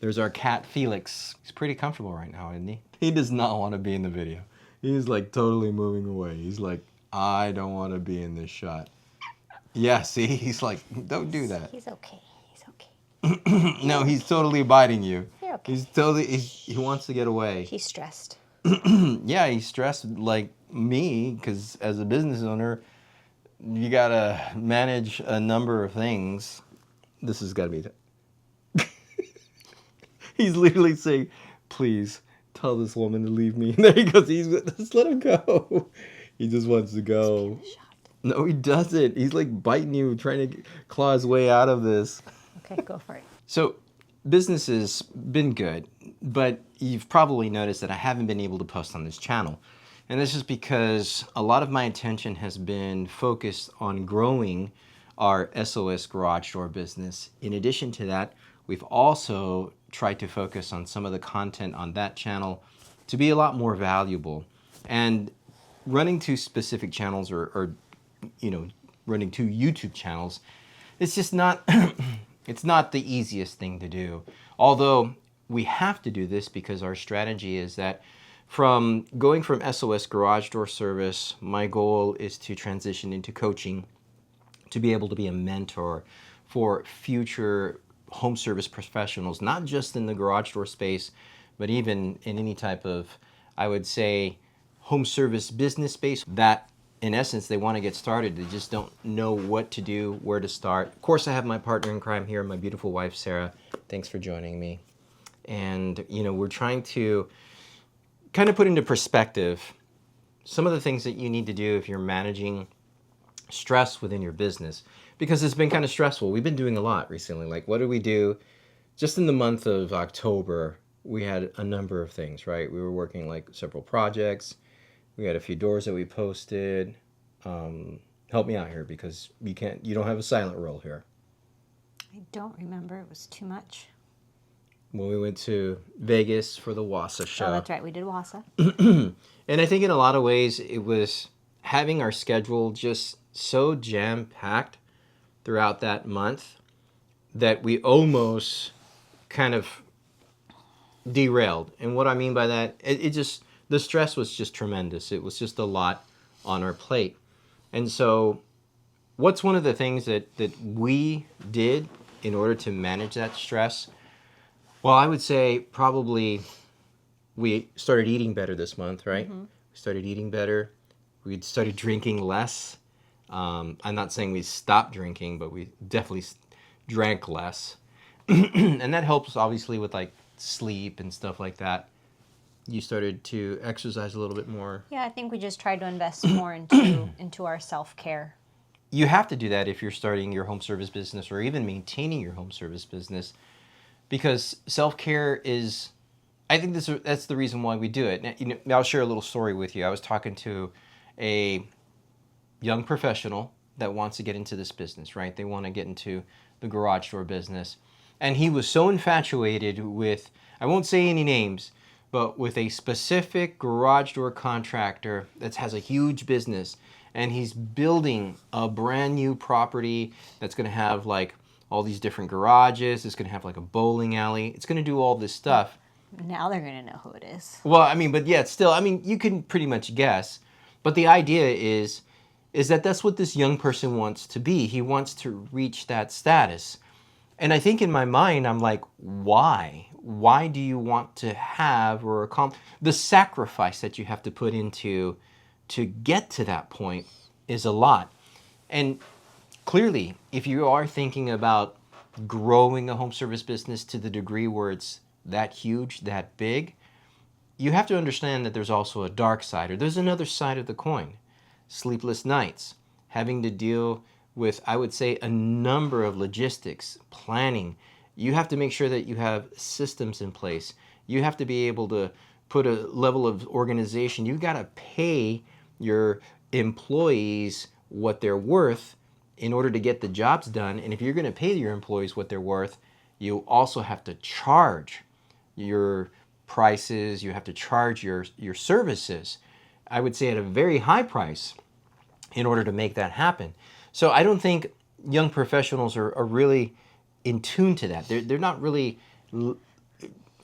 There's our cat, Felix. He's pretty comfortable right now, isn't he? He does not want to be in the video. He's like totally moving away. He's like, I don't want to be in this shot. Yeah, see, he's like, don't do that. He's okay. He's okay. No, he's totally biting you. You're okay. He's totally, he wants to get away. He's stressed. Yeah, he's stressed like me, because as a business owner, you gotta manage a number of things. This has got to be. He's literally saying, "Please tell this woman to leave me." And there he goes. Just let him go. He just wants to go. No, he doesn't. He's like biting you, trying to claw his way out of this. Okay, go for it. So, business has been good, but you've probably noticed that I haven't been able to post on this channel. And this is because a lot of my attention has been focused on growing our SOS Garage Door business. In addition to that, we've also tried to focus on some of the content on that channel to be a lot more valuable. And running two specific channels or running two YouTube channels, it's just not, it's not the easiest thing to do. Although we have to do this because our strategy is that from going from SOS Garage Door Service, my goal is to transition into coaching, to be able to be a mentor for future home service professionals, not just in the garage door space, but even in any type of, I would say, home service business space that, in essence, they want to get started. They just don't know what to do, where to start. Of course, I have my partner in crime here, my beautiful wife, Sarah. Thanks for joining me. And, we're trying to kind of put into perspective some of the things that you need to do if you're managing stress within your business, because it's been kind of stressful. We've been doing a lot recently. Like, what did we do? Just in the month of October, we had a number of things, right? We were working like several projects. We had a few doors that we posted. Help me out here, because you don't have a silent roll here. I don't remember. It was too much. When we went to Vegas for the WASA show. Oh, that's right. We did WASA. And I think in a lot of ways it was having our schedule just so jam-packed throughout that month that we almost kind of derailed. And what I mean by that, the stress was just tremendous. It was just a lot on our plate. And so what's one of the things that we did in order to manage that stress? Well, I would say probably we started eating better this month, right? Mm-hmm. We started eating better. We started drinking less. I'm not saying we stopped drinking, but we definitely drank less. And that helps, obviously, with like sleep and stuff like that. You started to exercise a little bit more. Yeah, I think we just tried to invest more into our self-care. You have to do that if you're starting your home service business or even maintaining your home service business, because self-care is, I think that's the reason why we do it. Now, I'll share a little story with you. I was talking to a young professional that wants to get into this business, right? They want to get into the garage door business. And he was so infatuated with, I won't say any names, but with a specific garage door contractor that has a huge business. And he's building a brand new property that's going to have like all these different garages. It's going to have like a bowling alley. It's going to do all this stuff. Now they're going to know who it is. Well, I mean, but yeah, still, I mean, you can pretty much guess. But the idea is that that's what this young person wants to be. He wants to reach that status. And I think in my mind, I'm like, why? Why do you want to have or accomplish the sacrifice that you have to put into to get to that point is a lot. And clearly, if you are thinking about growing a home service business to the degree where it's that huge, that big, you have to understand that there's also a dark side, or there's another side of the coin. Sleepless nights, having to deal with, I would say, a number of logistics, planning. You have to make sure that you have systems in place. You have to be able to put a level of organization. You've got to pay your employees what they're worth in order to get the jobs done. And if you're going to pay your employees what they're worth, you also have to charge your prices. You have to charge your services, I would say, at a very high price in order to make that happen. So I don't think young professionals are really in tune to that. They're not really,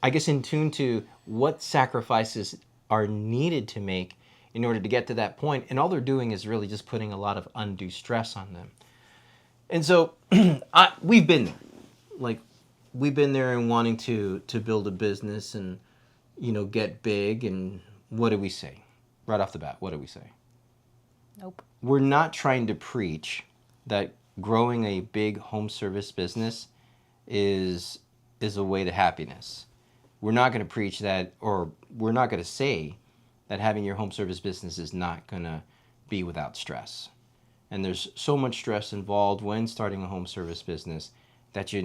I guess, in tune to what sacrifices are needed to make in order to get to that point. And all they're doing is really just putting a lot of undue stress on them. And so we've been there. Like, we've been there and wanting to build a business and, get big. And what do we say? Right off the bat, what do we say? Nope. We're not trying to preach that growing a big home service business is a way to happiness. We're not going to preach that, or we're not going to say that having your home service business is not going to be without stress. And there's so much stress involved when starting a home service business that you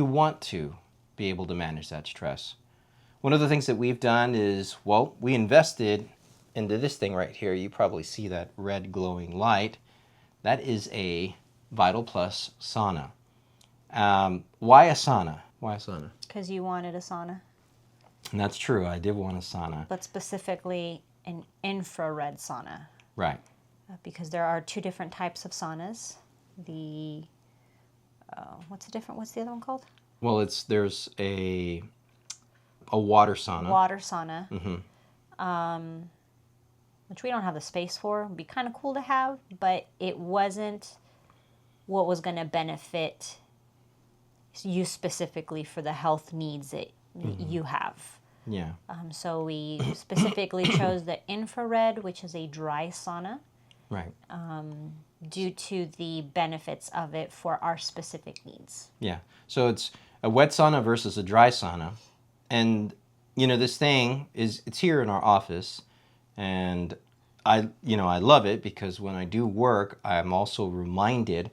want to be able to manage that stress. One of the things that we've done is, we invested into this thing right here. You probably see that red glowing light. That is a Vital Plus sauna. Why a sauna? Why a sauna? Because you wanted a sauna. And that's true. I did want a sauna. But specifically an infrared sauna. Right. Because there are two different types of saunas. What's the other one called? Well, there's a water sauna. Water sauna. Mm-hmm. Which we don't have the space for. It'd be kind of cool to have, but it wasn't what was going to benefit you specifically for the health needs that you have. Yeah. So we specifically chose the infrared, which is a dry sauna. Right. Due to the benefits of it for our specific needs. Yeah. So it's a wet sauna versus a dry sauna. And, this thing it's here in our office. And I love it because when I do work, I'm also reminded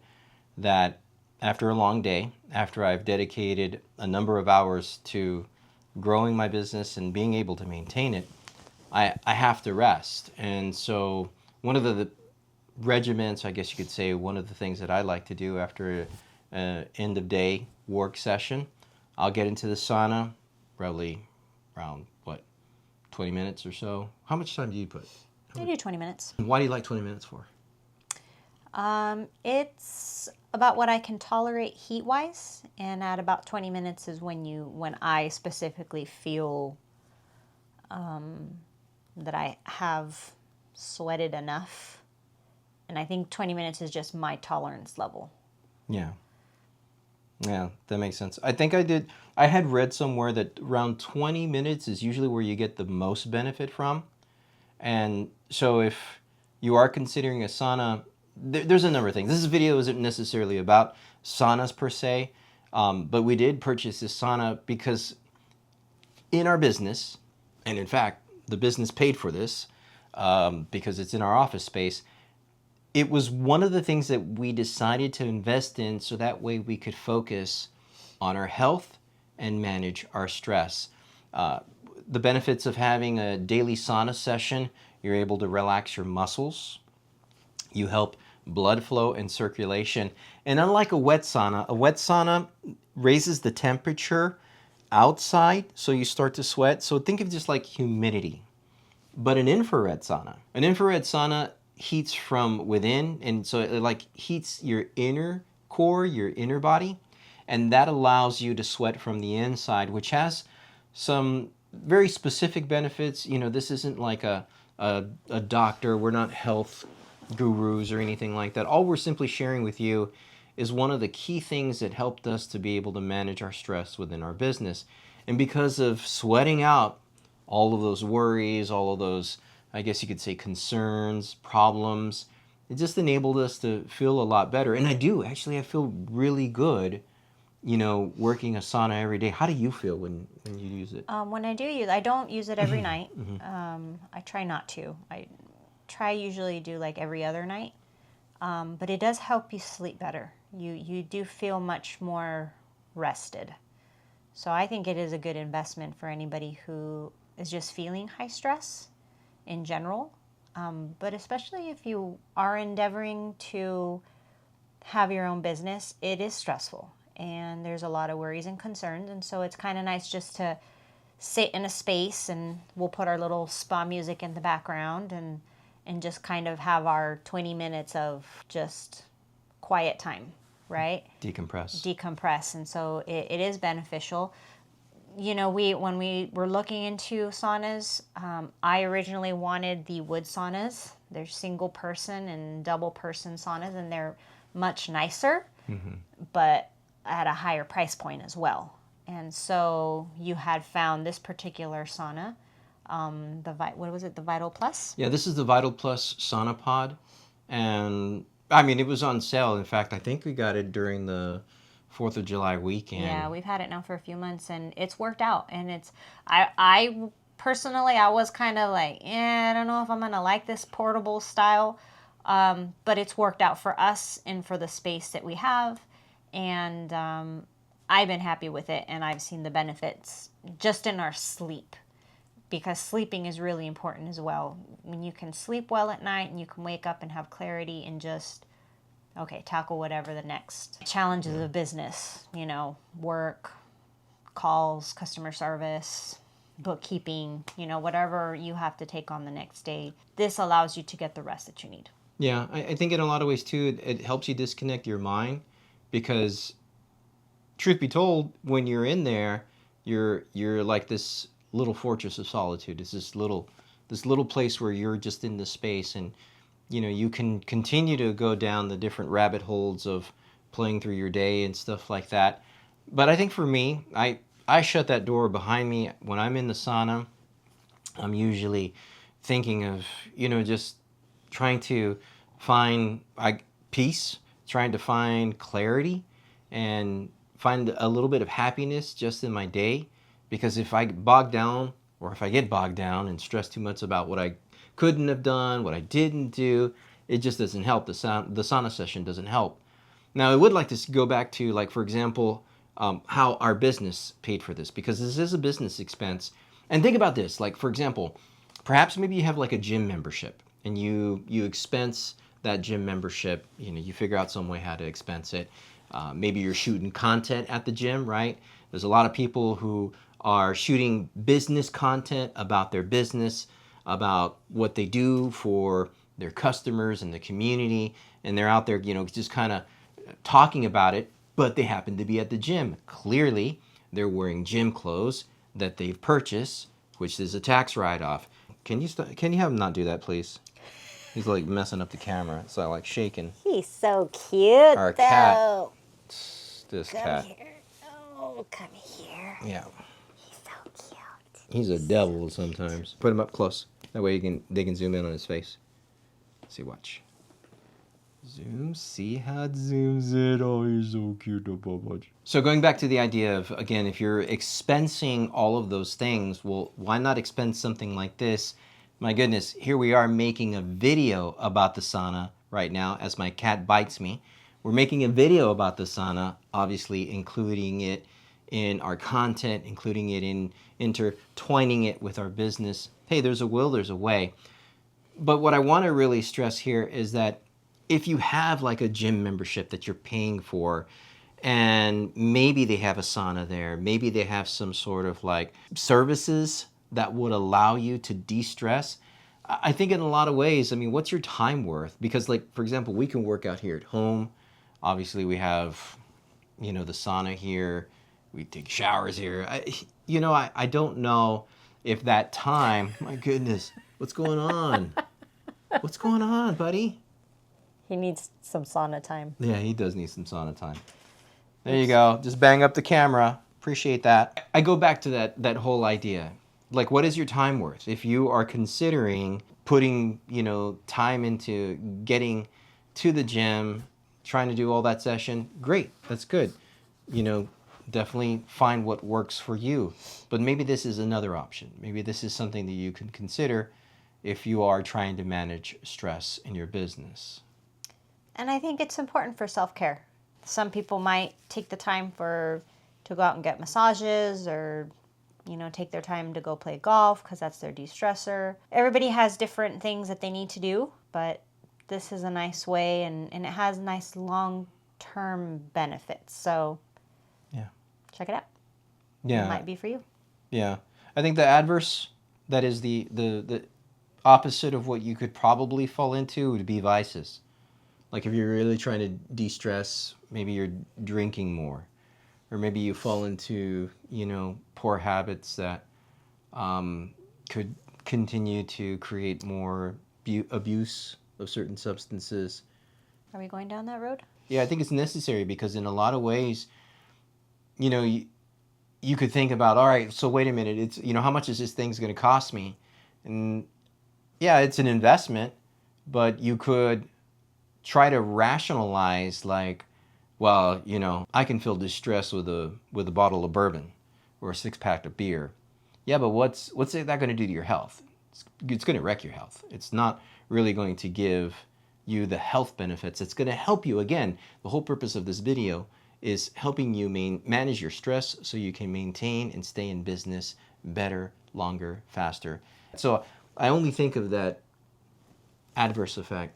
that after a long day, after I've dedicated a number of hours to growing my business and being able to maintain it, I have to rest. And so one of the regiments, I guess you could say, one of the things that I like to do after an end of day work session, I'll get into the sauna, probably around 20 minutes or so. How much time do you put? I do 20 minutes. Why do you like 20 minutes for? It's about what I can tolerate heat-wise, and at about 20 minutes is when I specifically feel that I have sweated enough. And I think 20 minutes is just my tolerance level. Yeah. Yeah, that makes sense. I think I had read somewhere that around 20 minutes is usually where you get the most benefit from. And so if you are considering a sauna, there's a number of things. This video isn't necessarily about saunas per se, but we did purchase this sauna because in our business, and in fact, the business paid for this because it's in our office space, it was one of the things that we decided to invest in so that way we could focus on our health and manage our stress. The benefits of having a daily sauna session, you're able to relax your muscles. You help blood flow and circulation. And unlike a wet sauna raises the temperature outside, so you start to sweat. So think of just like humidity. But an infrared sauna heats from within, and so it like heats your inner core, your inner body, and that allows you to sweat from the inside, which has some very specific benefits. This isn't like a doctor. We're not health gurus or anything like that. All we're simply sharing with you is one of the key things that helped us to be able to manage our stress within our business. And because of sweating out all of those worries, all of those, I guess you could say, concerns, problems, it just enabled us to feel a lot better. And I feel really good, working a sauna every day. How do you feel when you use it? When I do I don't use it every night. I try not to. I try usually do like every other night. But it does help you sleep better. You do feel much more rested. So I think it is a good investment for anybody who is just feeling high stress in general. But especially if you are endeavoring to have your own business, it is stressful. And there's a lot of worries and concerns. And so it's kind of nice just to sit in a space, and we'll put our little spa music in the background and just kind of have our 20 minutes of just quiet time, right? Decompress. And so it is beneficial. you know, when we were looking into saunas, I originally wanted the wood saunas. They're single person and double person saunas, and they're much nicer, but at a higher price point as well. And so you had found this particular sauna, what was it, the Vital Plus? Yeah, this is the Vital Plus Sauna Pod. And I mean, it was on sale. In fact, I think we got it during the 4th of July weekend. Yeah, we've had it now for a few months, and it's worked out. And I personally, I was kind of like, I don't know if I'm gonna like this portable style, but it's worked out for us and for the space that we have, and I've been happy with it, and I've seen the benefits just in our sleep, because sleeping is really important as well. When you can sleep well at night and you can wake up and have clarity and just tackle whatever the next challenges of business, you know, work, calls, customer service, bookkeeping, you know, whatever you have to take on the next day. This allows you to get the rest that you need. Yeah, I think in a lot of ways too, it helps you disconnect your mind, because truth be told, when you're in there, you're like this little fortress of solitude. It's this little place where you're just in the space, and you know, you can continue to go down the different rabbit holes of playing through your day and stuff like that. But I think for me, I shut that door behind me. When I'm in the sauna, I'm usually thinking of, you know, just trying to find peace, trying to find clarity, and find a little bit of happiness just in my day. Because if I get bogged down and stress too much about what I couldn't have done, what I didn't do, it just doesn't help. The sauna session doesn't help. Now, I would like to go back to, like, for example, how our business paid for this, because this is a business expense. And think about this, like, for example, perhaps maybe you have like a gym membership, and you expense that gym membership. You know, you figure out some way how to expense it. Maybe you're shooting content at the gym, right? There's a lot of people who are shooting business content about their business, about what they do for their customers and the community, and they're out there, you know, just kind of talking about it, but they happen to be at the gym. Clearly, they're wearing gym clothes that they've purchased, which is a tax write-off. Can you have him not do that, please? He's like messing up the camera, so I like shaking. He's so cute. Our cat. This Come cat. here. Oh, come here. Yeah. He's so cute. He's a devil sometimes. Put him up close. That way they can zoom in on his face. See, watch. Zoom. See how it zooms in. Oh, he's so cute. So going back to the idea of, again, if you're expensing all of those things, well, why not expense something like this? My goodness, here we are making a video about the sauna right now as my cat bites me. We're making a video about the sauna, obviously including it in our content, including it in intertwining it with our business. Hey, there's a will, there's a way. But what I want to really stress here is that if you have like a gym membership that you're paying for, and maybe they have a sauna there, maybe they have some sort of like services that would allow you to de-stress, I think in a lot of ways, I mean, what's your time worth? Because, like, for example, we can work out here at home. Obviously, we have, you know, the sauna here. We take showers here. I don't know if that time, my goodness, what's going on? What's going on, buddy? He needs some sauna time. Yeah, he does need some sauna time. There you go. Just bang up the camera. Appreciate that. I go back to that whole idea. Like, what is your time worth? If you are considering putting, you know, time into getting to the gym, trying to do all that session, great. That's good. You know, definitely find what works for you. But maybe this is another option. Maybe this is something that you can consider if you are trying to manage stress in your business. And I think it's important for self-care. Some people might take the time to go out and get massages, or, you know, take their time to go play golf because that's their de-stressor. Everybody has different things that they need to do, but this is a nice way, and it has nice long-term benefits. So yeah, check it out. Yeah. It might be for you. Yeah. I think the adverse, that is the opposite of what you could probably fall into, would be vices. Like if you're really trying to de-stress, maybe you're drinking more. Or maybe you fall into, you know, poor habits that could continue to create more abuse of certain substances. Are we going down that road? Yeah, I think it's necessary because in a lot of ways, you know, you could think about, all right, so wait a minute, it's, you know, how much is this thing's going to cost me? And yeah, it's an investment, but you could try to rationalize like, well, you know, I can feel distress with a bottle of bourbon or a 6-pack of beer. Yeah, but what's that going to do to your health? It's going to wreck your health. It's not really going to give you the health benefits. It's going to help you. Again, the whole purpose of this video is helping you manage your stress so you can maintain and stay in business better, longer, faster. So I only think of that adverse effect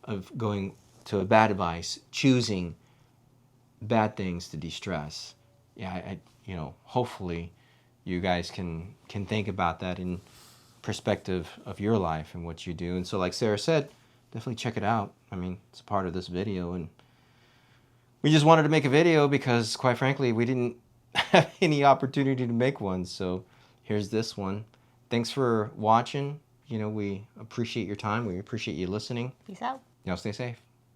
of going to a bad advice, choosing bad things to de-stress. Yeah, you know, hopefully you guys can think about that in perspective of your life and what you do. And so like Sarah said, definitely check it out. I mean, it's a part of this video, and we just wanted to make a video because quite frankly, we didn't have any opportunity to make one. So here's this one. Thanks for watching. You know, we appreciate your time. We appreciate you listening. Peace out. Y'all stay safe.